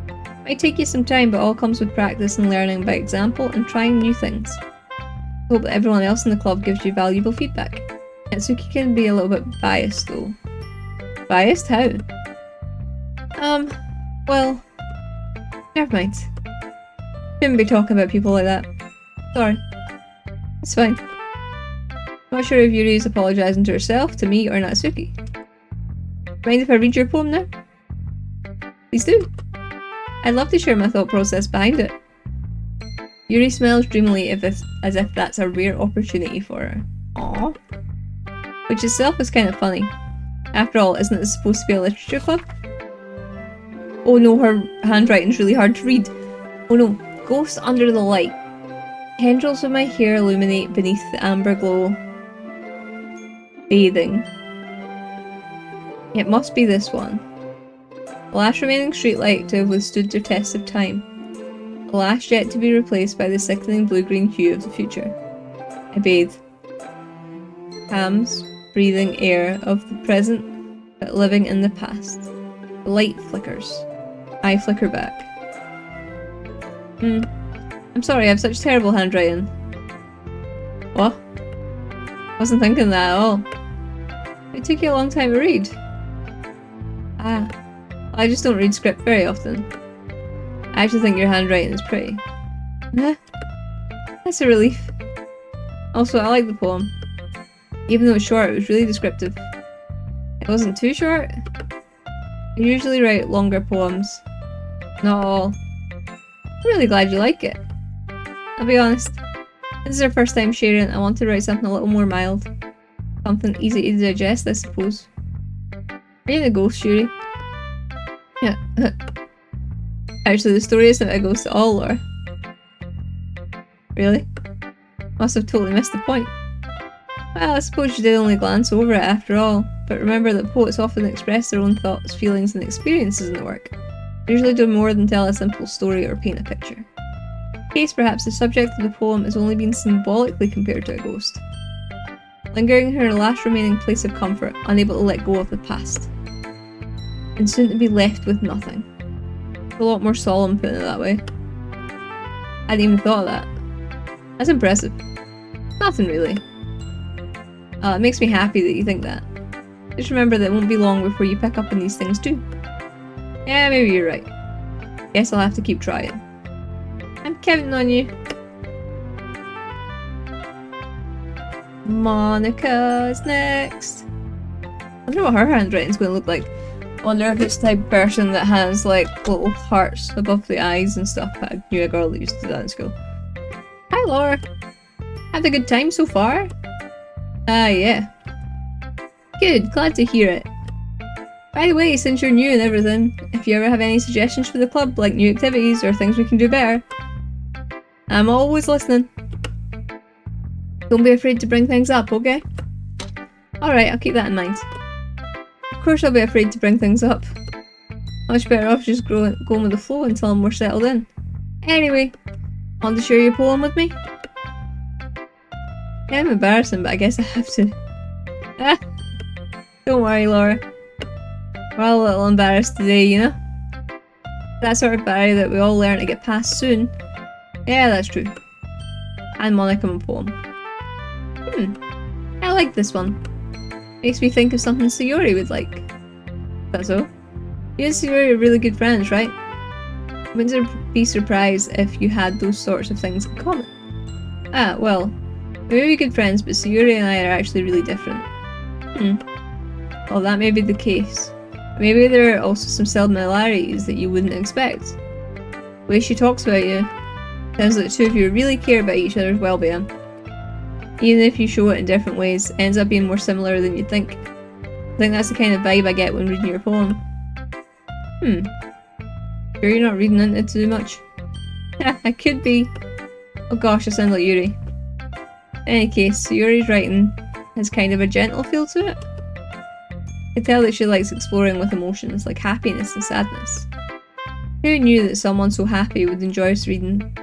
It might take you some time, but all comes with practice and learning by example and trying new things. I hope that everyone else in the club gives you valuable feedback. Natsuki can be a little bit biased though. Biased? How? Well, never mind. Shouldn't be talking about people like that. Sorry. It's fine. Not sure if Yuri is apologising to herself, to me, or Natsuki. Mind if I read your poem now? Please do. I'd love to share my thought process behind it. Yuri smiles dreamily as if that's a rare opportunity for her. Aww. Which itself is kind of funny. After all, isn't this supposed to be a literature club? Oh no, her handwriting's really hard to read. Oh no, ghost under the light. Tendrils of my hair illuminate beneath the amber glow. Bathing. It must be this one. The last remaining streetlight to have withstood the test of time. The last yet to be replaced by the sickening blue-green hue of the future. I bathe. Hams, breathing air of the present, but living in the past. The light flickers. I flicker back. I'm sorry, I have such terrible handwriting. What? Wasn't thinking that at all. It took you a long time to read. Ah. I just don't read script very often. I actually think your handwriting is pretty. That's a relief. Also, I like the poem. Even though it's short, it was really descriptive. It wasn't too short. I usually write longer poems. Not all. I'm really glad you like it. I'll be honest. This is our first time sharing. I want to write something a little more mild. Something easy to digest, I suppose. Are you the ghost, Yuri? Yeah. Actually, the story isn't a ghost at all, or... Really? Must have totally missed the point. Well, I suppose you did only glance over it after all, but remember that poets often express their own thoughts, feelings, and experiences in the work. They usually do more than tell a simple story or paint a picture. In this case, perhaps the subject of the poem has only been symbolically compared to a ghost. Lingering in her last remaining place of comfort, unable to let go of the past. And soon to be left with nothing. It's a lot more solemn putting it that way. I hadn't even thought of that. That's impressive. Nothing really. It makes me happy that you think that. Just remember that it won't be long before you pick up on these things too. Yeah, maybe you're right. Guess I'll have to keep trying. I'm counting on you. Monica's next. I wonder what her handwriting's going to look like. I wonder if it's the type of person that has like little hearts above the eyes and stuff. I knew a girl that used to do that in school. Hi Laura. Had a good time so far? Yeah. Good, glad to hear it. By the way, since you're new and everything, if you ever have any suggestions for the club, like new activities or things we can do better, I'm always listening. Don't be afraid to bring things up, okay? Alright, I'll keep that in mind. Of course I'll be afraid to bring things up. Much better off just going with the flow until I'm more settled in. Anyway, want to share your poem with me? Kind of embarrassing, but I guess I have to. Don't worry, Laura. We're all a little embarrassed today, you know? That sort of barrier that we all learn to get past soon. Yeah, that's true. And Monica my poem. I like this one. Makes me think of something Sayori would like. Is that so? You and Sayori are really good friends, right? Wouldn't be surprised if you had those sorts of things in common. Ah, well, we may be good friends, but Sayori and I are actually really different. Well, that may be the case. Maybe there are also some similarities that you wouldn't expect. The way she talks about you sounds like the two of you really care about each other's well-being. Even if you show it in different ways, it ends up being more similar than you'd think. I think that's the kind of vibe I get when reading your poem. Sure you're not reading into it too much? Yeah, I could be. Oh gosh, I sound like Yuri. In any case, Yuri's writing has kind of a gentle feel to it. I can tell that she likes exploring with emotions like happiness and sadness. Who knew that someone so happy would enjoy reading?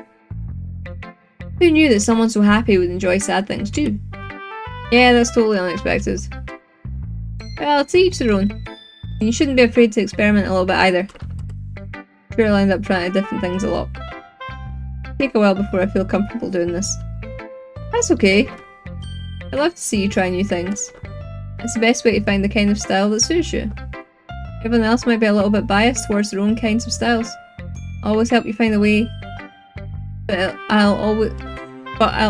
Who knew that someone so happy would enjoy sad things too? Yeah, that's totally unexpected. Well, to each their own. And you shouldn't be afraid to experiment a little bit either. Sure, I'll end up trying different things a lot. Take a while before I feel comfortable doing this. That's okay. I love to see you try new things. It's the best way to find the kind of style that suits you. Everyone else might be a little bit biased towards their own kinds of styles. I'll always help you find a way, but I'll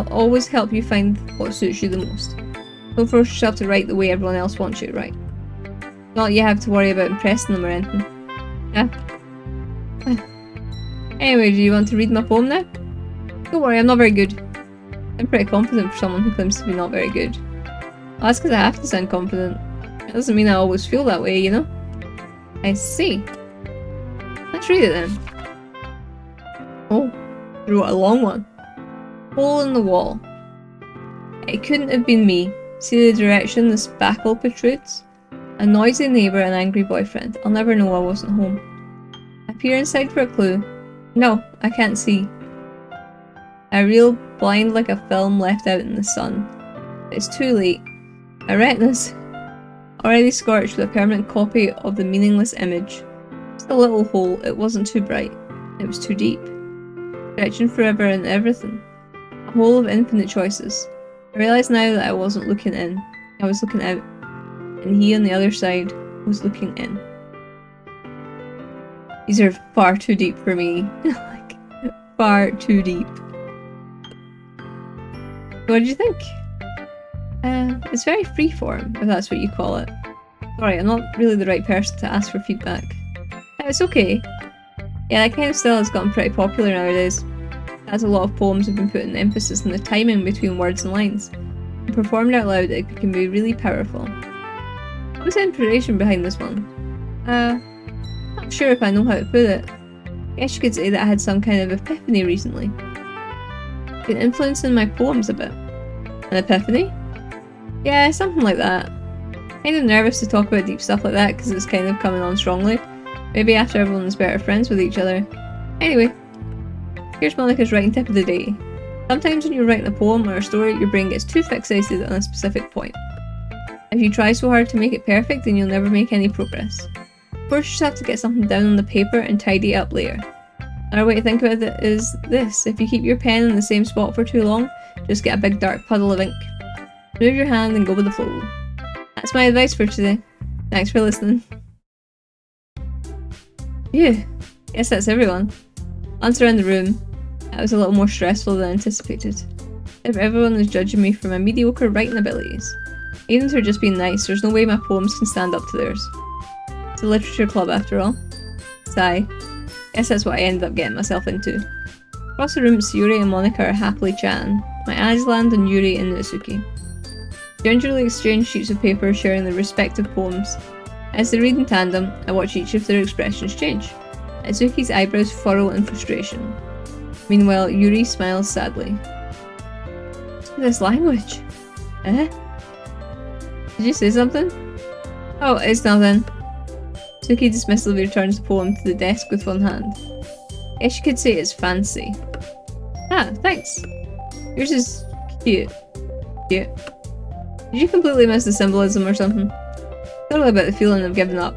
always help you find what suits you the most. Don't force yourself to write the way everyone else wants you to write. Not that you have to worry about impressing them or anything. Yeah. Anyway, do you want to read my poem now? Don't worry, I'm not very good. I'm pretty confident for someone who claims to be not very good. Well, that's because I have to sound confident. It doesn't mean I always feel that way, you know? I see. Let's read it then. Oh, you wrote a long one. Hole in the wall. It couldn't have been me. See the direction the spackle protrudes? A noisy neighbour and angry boyfriend. I'll never know I wasn't home. I peer inside for a clue. No, I can't see. I reel blind like a film left out in the sun. It's too late. My retina's already scorched with a permanent copy of the meaningless image. Just a little hole. It wasn't too bright. It was too deep. Stretching forever and everything. A hole of infinite choices. I realise now that I wasn't looking in. I was looking out. And he on the other side was looking in. These are far too deep for me. Like, far too deep. What did you think? It's very freeform, if that's what you call it. Sorry, I'm not really the right person to ask for feedback. It's okay. Yeah, that kind of style has gotten pretty popular nowadays. As a lot of poems have been putting emphasis on the timing between words and lines. And performed out loud, it can be really powerful. What was the inspiration behind this one? Not sure if I know how to put it. I guess you could say that I had some kind of epiphany recently. Been influencing my poems a bit. An epiphany? Yeah, something like that. Kind of nervous to talk about deep stuff like that because it's kind of coming on strongly. Maybe after everyone's better friends with each other. Anyway, here's Monica's writing tip of the day. Sometimes when you're writing a poem or a story, your brain gets too fixated on a specific point. If you try so hard to make it perfect, then you'll never make any progress. Force yourself to get something down on the paper and tidy it up later. Another way to think about it is this: if you keep your pen in the same spot for too long, just get a big dark puddle of ink. Move your hand and go with the flow. That's my advice for today. Thanks for listening. Phew, guess that's everyone. Once around the room, that was a little more stressful than anticipated. If everyone is judging me for my mediocre writing abilities. Even if they're just being nice, there's no way my poems can stand up to theirs. It's a literature club after all. Sigh. Guess that's what I ended up getting myself into. Across the room, Sayori and Monica are happily chatting. My eyes land on Yuri and Natsuki. They gingerly exchange sheets of paper sharing their respective poems. As they read in tandem, I watch each of their expressions change. Natsuki's eyebrows furrow in frustration. Meanwhile, Yuri smiles sadly. What's with this language? Eh? Did you say something? Oh, it's nothing. Natsuki dismissively returns the poem to the desk with one hand. Guess you could say it's fancy. Ah, thanks. Yours is cute. Cute. Did you completely miss the symbolism or something? Totally about the feeling of giving up.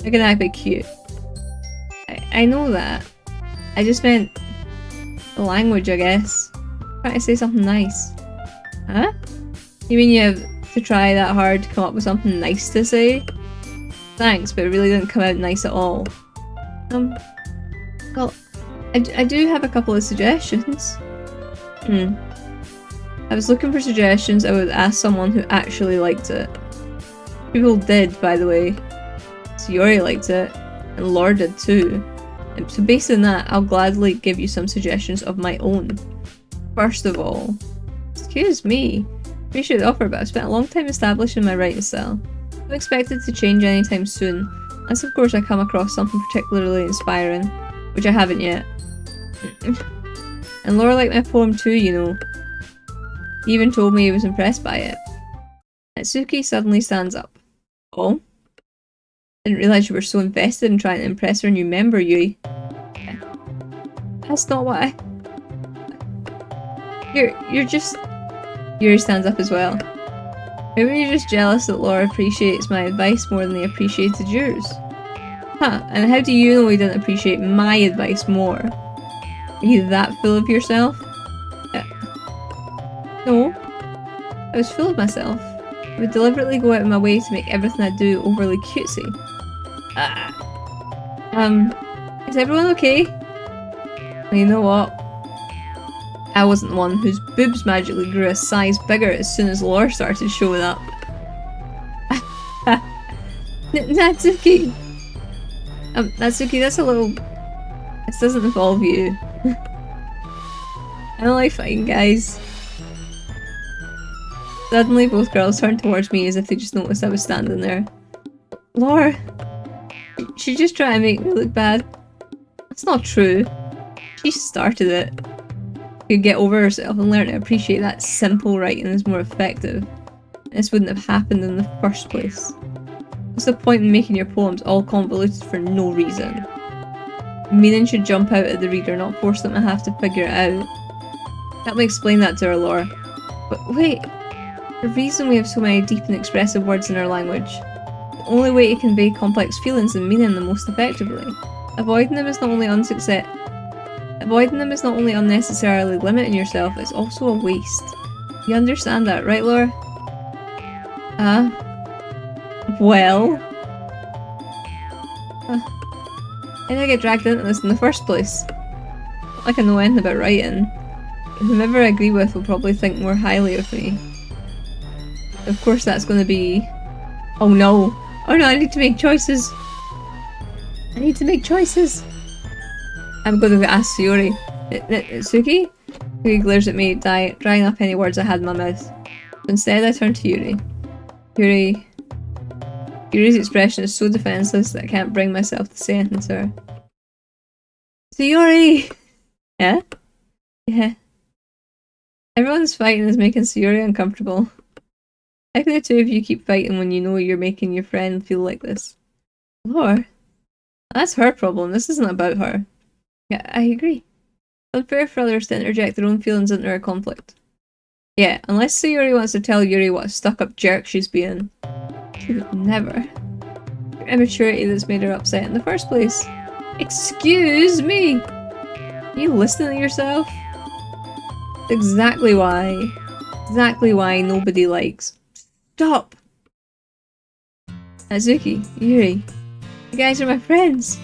I can act like cute. I know that. I just meant the language, I guess. Trying to say something nice. Huh? You mean you have to try that hard to come up with something nice to say? Thanks, but it really didn't come out nice at all. Well, I do have a couple of suggestions. I was looking for suggestions. I would ask someone who actually liked it. People did, by the way. Sayori liked it, and Laura did too. And so based on that, I'll gladly give you some suggestions of my own. First of all, excuse me, appreciate the offer, but I've spent a long time establishing my writing style. I'm expected to change anytime soon, unless of course I come across something particularly inspiring, which I haven't yet. And Laura liked my poem too, you know. He even told me he was impressed by it. Natsuki suddenly stands up. Oh? Didn't realise you were so invested in trying to impress our new member, Yui. That's not what I... You're just... Yuri stands up as well. Maybe you're just jealous that Laura appreciates my advice more than they appreciated yours. Huh, and how do you know he didn't appreciate my advice more? Are you that full of yourself? No. I was full of myself. I would deliberately go out of my way to make everything I do overly cutesy. Is everyone okay? Well, you know what? I wasn't the one whose boobs magically grew a size bigger as soon as Laura started showing up. Natsuki! Natsuki, that's a little... This doesn't involve you. I don't like fighting guys. Suddenly, both girls turned towards me as if they just noticed I was standing there. Laura! She just tried to make me look bad. That's not true. She started it. She could get over herself and learn to appreciate that simple writing is more effective. This wouldn't have happened in the first place. What's the point in making your poems all convoluted for no reason? Meaning should jump out at the reader, not force them to have to figure it out. Help me explain that to her, Laura. But wait! The reason we have so many deep and expressive words in our language. The only way to convey complex feelings and meaning the most effectively. Avoiding them is not only unnecessarily limiting yourself, it's also a waste. You understand that, right, Laura? Well... How did I get dragged into this in the first place? Not like I know anything about writing. Whomever I agree with will probably think more highly of me. Of course that's going to be... Oh no! Oh no, I need to make choices! I need to make choices! I'm going to ask Sayori. Suki? Suki glares at me, drying up any words I had in my mouth. Instead I turn to Yuri. Yuri's expression is so defenseless that I can't bring myself to say anything to her. Sayori! Yeah? Yeah. Everyone's fighting is making Sayori uncomfortable. How can the two of you keep fighting when you know you're making your friend feel like this? Laura? That's her problem, this isn't about her. Yeah, I agree. It's unfair for others to interject their own feelings into our conflict. Yeah, unless Sayori wants to tell Yuri what a stuck-up jerk she's being. She would never. Your immaturity that's made her upset in the first place. Excuse me! Are you listening to yourself? Exactly why nobody likes. Stop! Natsuki, Yuri, you guys are my friends.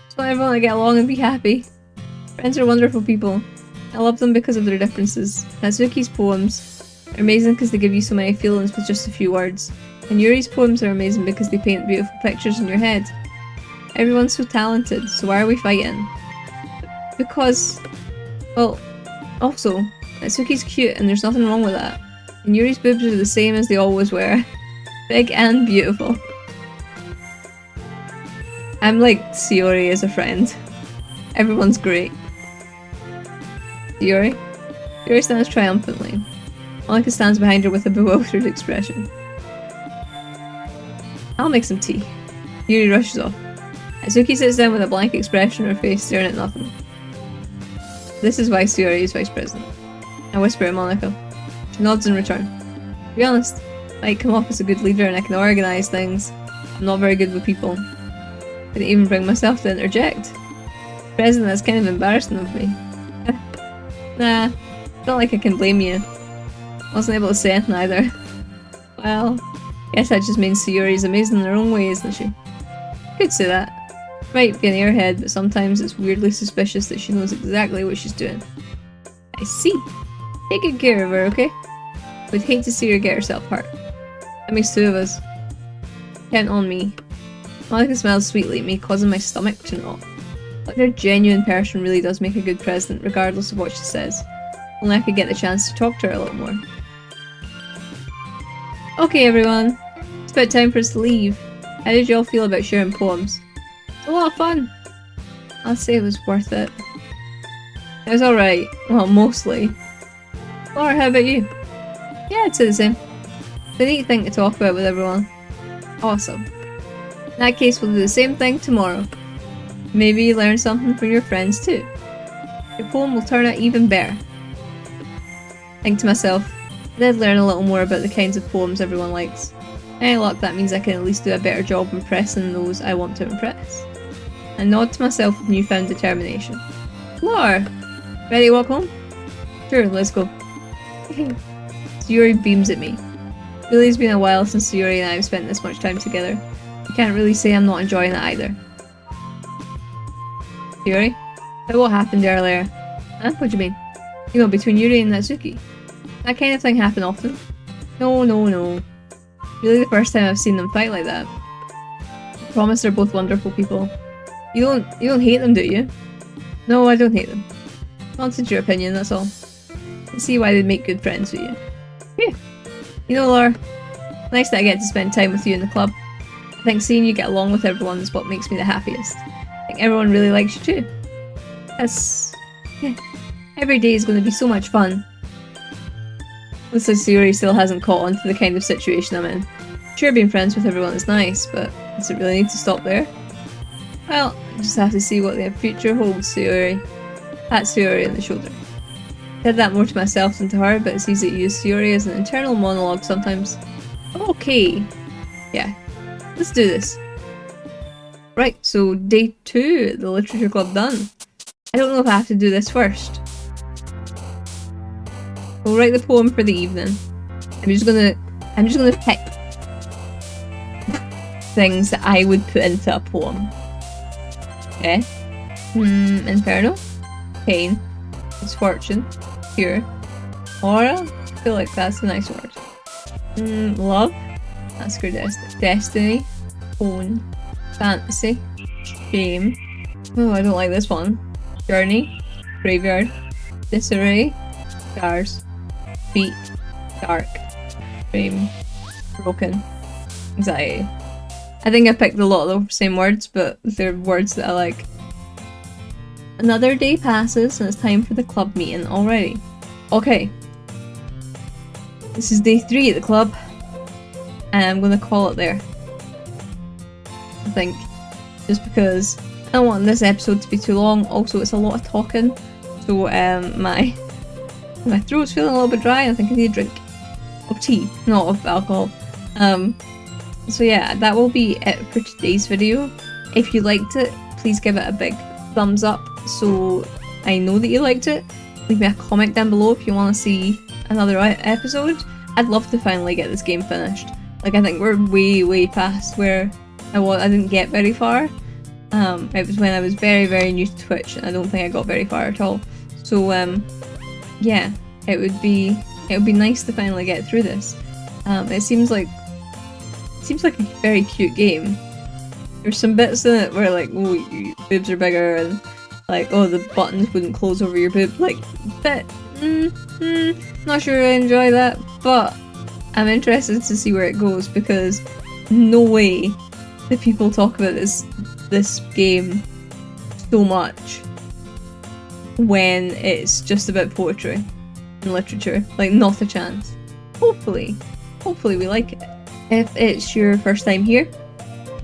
Just want everyone to get along and be happy. Friends are wonderful people. I love them because of their differences. Natsuki's poems are amazing because they give you so many feelings with just a few words. And Yuri's poems are amazing because they paint beautiful pictures in your head. Everyone's so talented, so why are we fighting? Because... well, also, Natsuki's cute and there's nothing wrong with that. And Yuri's boobs are the same as they always were. Big and beautiful. I'm like Sayori as a friend. Everyone's great. Yuri? Yuri stands triumphantly. Monika stands behind her with a bewildered expression. I'll make some tea. Yuri rushes off. Natsuki sits down with a blank expression on her face, staring at nothing. This is why Sayori is vice president. I whisper to Monika. She nods in return. To be honest, I might come off as a good leader and I can organise things. I'm not very good with people. I didn't even bring myself to interject. Present, that's kind of embarrassing of me. Nah, not like I can blame you. Wasn't able to say anything either. Well, guess that just means Sayori's amazing in her own way, isn't she? Could say that. Might be an airhead, but sometimes it's weirdly suspicious that she knows exactly what she's doing. I see. Take good care of her, okay? Would hate to see her get herself hurt. That makes two of us. Count on me. Monica smells sweet like me, causing my stomach to knot. Like a genuine person really does make a good president, regardless of what she says. Only I could get the chance to talk to her a little more. Okay everyone, it's about time for us to leave. How did you all feel about sharing poems? It's a lot of fun. I'd say it was worth it. It was alright. Well, mostly. Laura, how about you? Yeah, I'd say the same. It's a neat thing to talk about with everyone. Awesome. In that case, we'll do the same thing tomorrow. Maybe you learn something from your friends too. Your poem will turn out even better. Think to myself, I did learn a little more about the kinds of poems everyone likes. Any luck, that means I can at least do a better job impressing those I want to impress. I nod to myself with newfound determination. Laura! Ready to walk home? Sure, let's go. Sayori beams at me. Really, it's been a while since Sayori and I have spent this much time together. I can't really say I'm not enjoying it either. Sayori? What happened earlier? Huh? What do you mean? You know, between Yuri and Natsuki. That kind of thing happen often. No. Really the first time I've seen them fight like that. I promise they're both wonderful people. You don't hate them, do you? No, I don't hate them. Wanted your opinion, that's all. I see why they'd make good friends with you. Yeah. You know, Laura, nice that I get to spend time with you in the club. I think seeing you get along with everyone is what makes me the happiest. I think everyone really likes you too. Yeah. Every day is going to be so much fun. Looks like Sayori still hasn't caught on to the kind of situation I'm in. Sure, being friends with everyone is nice, but does it really need to stop there? Well, I just have to see what the future holds, Sayori. Pat Sayori on the shoulder. I said that more to myself than to her, but it's easy to use Sayori as an internal monologue sometimes. Okay. Yeah. Let's do this. Right, so day 2 at the Literature Club done. I don't know if I have to do this first. We'll write the poem for the evening. I'm just gonna pick things that I would put into a poem. Okay? Inferno. Pain. Misfortune. Cure. Aura. I feel like that's a nice word. Love. Ask her destiny. Own. Fantasy. Shame. Oh, I don't like this one. Journey. Graveyard. Disarray. Scars. Beat. Dark. Frame. Broken. Anxiety. I think I picked a lot of the same words, but they're words that I like. Another day passes and it's time for the club meeting already. Okay. This is day 3 at the club. And I'm gonna call it there. I think. Just because I don't want this episode to be too long. Also, it's a lot of talking. So my throat's feeling a little bit dry and I think I need a drink of tea, not of alcohol. So yeah, that will be it for today's video. If you liked it, please give it a big thumbs up so I know that you liked it. Leave me a comment down below if you want to see another episode. I'd love to finally get this game finished. Like, I think we're way past where I didn't get very far. It was when I was very new to Twitch and I don't think I got very far at all. So yeah, it would be nice to finally get through this. It seems like a very cute game. There's some bits in it where like, oh, your boobs are bigger and like, oh, the buttons wouldn't close over your boob. Like, that, not sure I enjoy that, but I'm interested to see where it goes because no way do people talk about this game so much when it's just about poetry and literature. Like, not a chance. Hopefully we like it. If it's your first time here,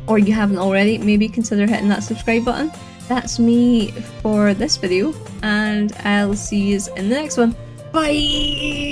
or you haven't already, maybe consider hitting that subscribe button. That's me for this video, and I'll see you in the next one. Bye!